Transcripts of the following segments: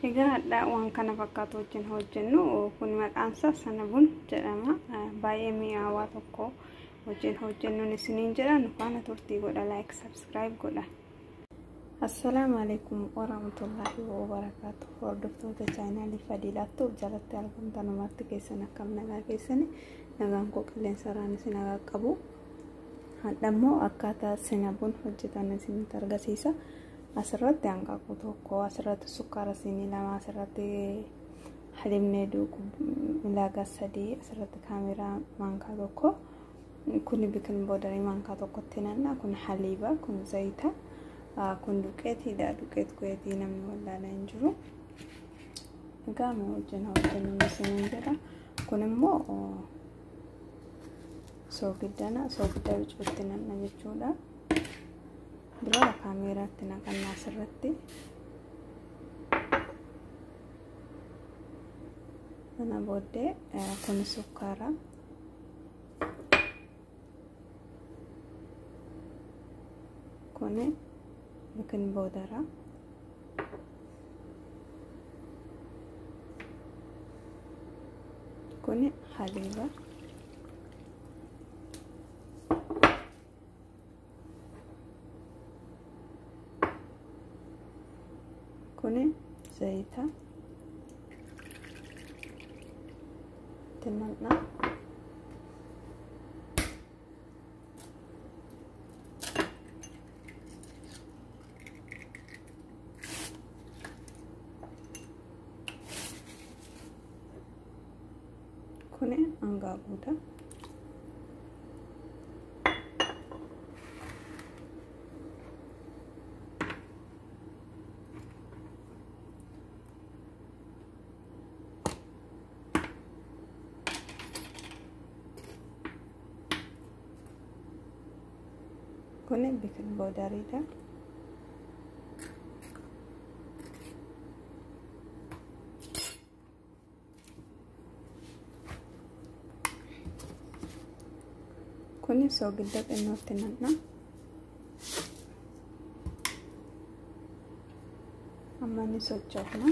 Egaa hadda waan kana fakkaatu wajjin hojjennu kun maqaan isaa sanabun jedhama. Baay'ee mi'aawaa tokko wajjin hojjennuun isiniin jedhan faana turtii godha, like subscribe godha. Assalamu alaikum warahmatullahi wabarakatuh. Hordoftoota chaanaalii Fadiilaattuu jalatti argamtan ummatti keessan akkam nagaa keessani nagaan koo qilleensa raan isin qabu. Hadda immoo akkaataa sanabun hojjetan isinitti agarsiisa. Asirratti hanqaaquu tokko, asirratti sukkaara siinii lama, asirratti halibnee duuku milaagaa sadii, asirratti kaameraa maankaa tokko, kun bikin boodarii maankaa tokkotti nanna, kun haliiba, kun zayita, kun duqeetiidha. Duqeet kuyeetii namni wallaalaa hin jiru. Egaa mee wajjin hojjennu isiniin jedha. Kun immoo soogidda bicuutti nanna jechuudha. Dura kaameeraatti naqannaa asirratti kana booddee kun sukkaara, kun bikin boodara, kun haliiba, kun zayita tinanna, kun hanqaaquudha. Kun bikin boodariidha. Kun soogidda xinnootti nanna. Amma ni sochoofna.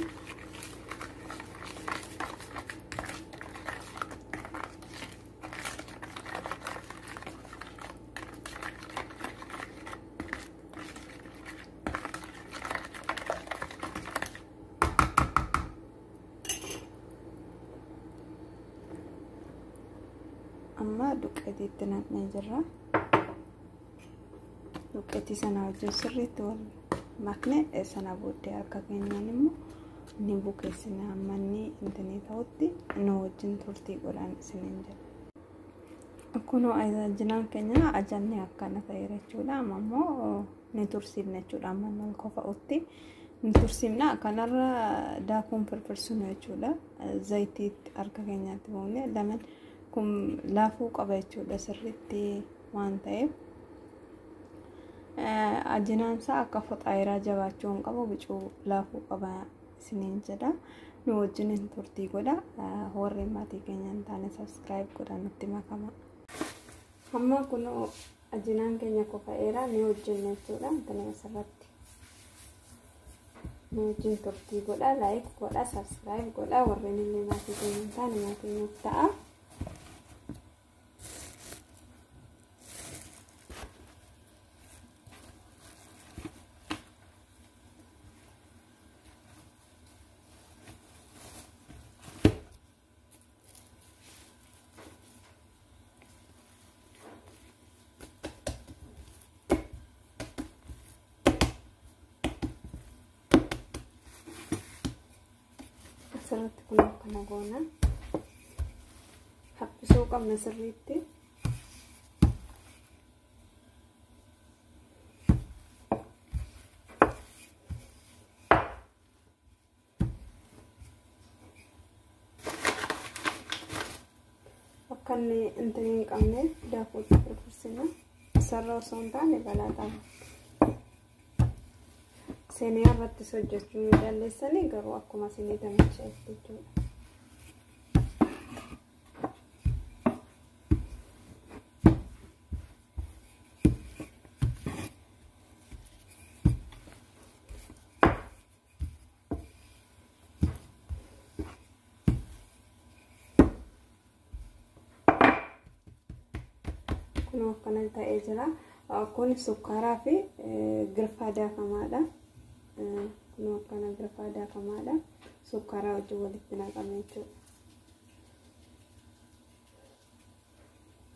Amma duqeetiitti naqnee jirra. Duqeetii sana wajjin sirriitti wal makne sana booddee harka keenyaan immoo ni bukeessina. Amma inni intinii ta'utti nu wajjin turtii godhaan isiniin jedha. Kunoo ajajinaan keenya ajanni akkana ta'e jechuudha. Amma immoo ni tursiifna jechuudha. Amma ol kofa'utti ni tursiifna. Kanarra daakuun firfirsinu jechuudha. Zayitiitti harka keenyaatti buufne laman kun laafuu qaba jechuudha sirriitti waan ta'eef. Ajinaan isaa akka foxaayiraa jabaachuu hin qabu, bicuu laafuu qaba isiniin jedha. Nu wajjin turtii godha. Warri maatii keenya hin taane subscribe godha nutti makama. Amma kun ajinaan keenya qophaa'eera ni wajjin jechuudha. Intana asirratti nu wajjin turtii godha, like godha, subscribe godha. Warreen illee maatii keenya hin taane maatii nuuf ta'a. Asirratti kun akkana goona. Haphisuu qabna sirriitti. Akka inni intini hin qabneef daakuutti firfirsina. Isarra osoo hin taane balaataa seenaa irratti hojjechuu ni dandeessanii, garuu akkuma isinii tamaasha'etti jechuudha. kunoo akkana ta'ee jira. Kun sukkaaraa fi girfaa daakamaadha. Kunoo akkana girfaa daakamaadha. Sukkaaraa wajjin walitti naqame jechuudha.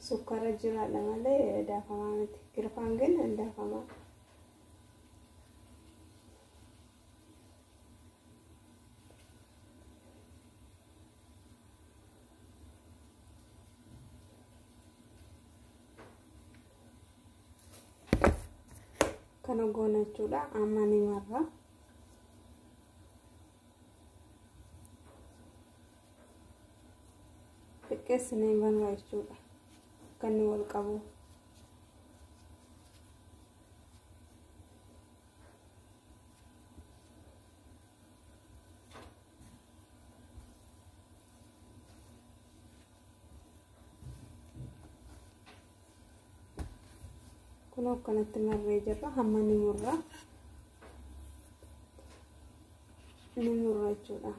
Sukkaara jiraadha malee daakamaa miti. Girfaan ግን daakamaa. Kana goona jechuudha. Amma ni marra. Xiqqeessinee banaa jechuudha. Kan wal qabu. Kunoo akkanatti marree jirra. Hamma ni murra jechuudha.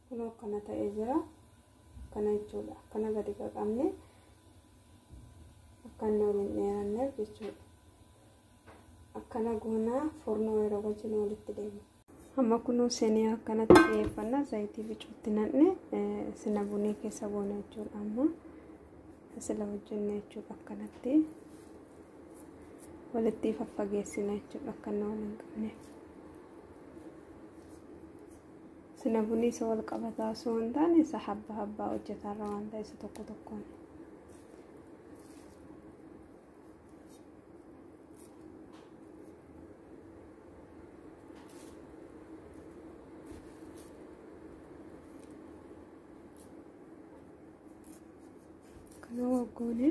Kunoo akkana ta'ee jira. Akkana jechuudha. Akkana gadi qaqamne akka inni waliin dheeranneef jechuudha. Akkana goona fornoo yeroo wajjin walitti deema. Amma kunoo seenii akkanatti dhiyeeffannaa zayitii bicuutti naqne sina bunii keessa goona jechuudha. Amma sila hojjenne jechuudha. Akkanatti walitti faffageessina jechuudha. Akka inni waliin qabneef. Sina bunii isa wal qabataa osoo hin taane isa habba habbaa hojjetaarra waan ta'e isa tokko tokkoon. Kana waggoone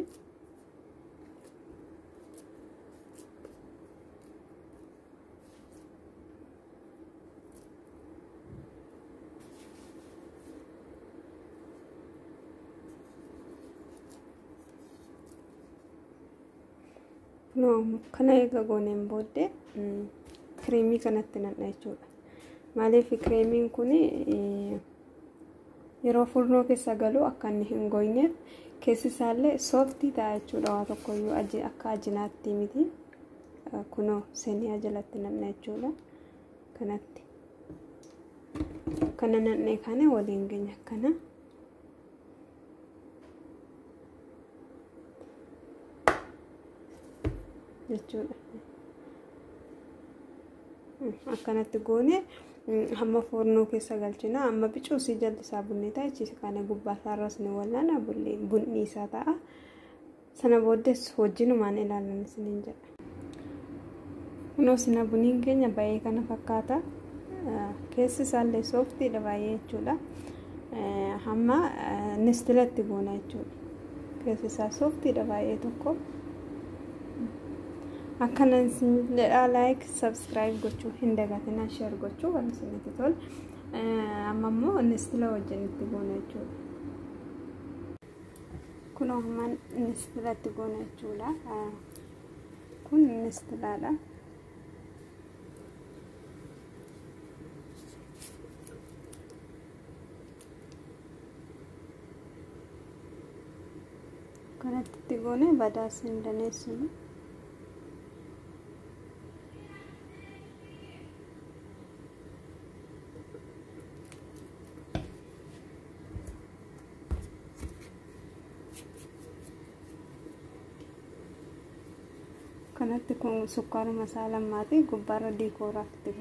kana eega gooneen booddee kireemii kanatti naqna jechuudha. Maaliif kireemiin kun yeroo furnoo keessa galu akka inni hin goyneef keessi isaallee sooftii ta'a jechuudha. Waa tokkoyyuu akka ajinaatti miti. Kunoo seenii jalatti naqna jechuudha. Kanatti kana naqnee kana waliin geenya akkana. jechuudha. Akkanatti goone hamma fornoo keessa galchina. Amma bicuusii jallisaa bunneetaa jechuudha. Kana gubbaa isaarras ni wallaana bunni isaa ta'a. Sana booddees wajjinumaan ilaalan isiniin jedha. Kunoo sina buniin keenya baay'ee kana fakkaata. Keessi isaallee sooftiidha baay'ee jechuudha. Hamma nistilatti goona jechuudha. Keessi isaa sooftiidha baay'ee tokko. Akkana isinidha. Like, subscribe gochuu hin dagatinaa, share gochuu waan isinitti tolu. Amma immoo nistila wajjin itti goona jechuudha. Kunoo hamma nistilatti goona jechuudha. Kun nistilaadha. Kanatti itti goone badaas hin daneessinu. Kanatti kun sukkaara masaalaa maatii gubbaarra diikooraatti